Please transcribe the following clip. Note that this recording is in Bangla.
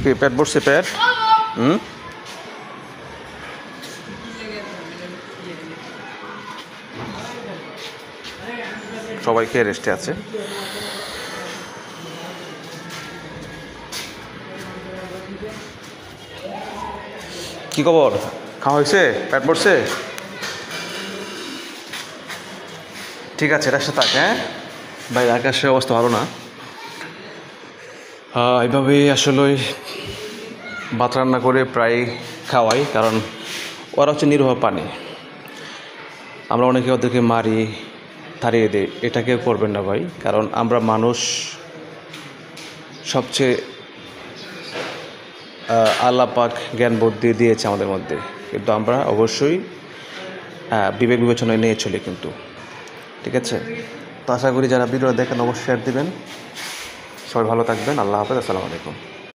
কি পেট ভরছে পেট? সবাইকে রেস্টে আছে। কি খবর? খাওয়া হয়েছে? পেট ভরছে? ঠিক আছে, এটার সাথে হ্যাঁ ভাই, আকাশের অবস্থা ভালো না। এইভাবেই আসলে ভাত রান্না করে প্রায় খাওয়াই, কারণ ওরা হচ্ছে নিরীহ প্রাণী। আমরা অনেকে ওদেরকে মারি, তাড়িয়ে দিই। এটা কেউ করবেন না ভাই, কারণ আমরা মানুষ সবচেয়ে আল্লাহ পাক জ্ঞান বুদ্ধি দিয়েছে আমাদের মধ্যে, কিন্তু আমরা অবশ্যই বিবেক বিবেচনায় নিয়ে চলি কিন্তু। ঠিক আছে, তো আশা করি যারা ভিডিও দেখেন অবশ্যই শেয়ার দিবেন। সবাই ভালো থাকবেন। আল্লাহ হাফেজ। আসসালামু আলাইকুম।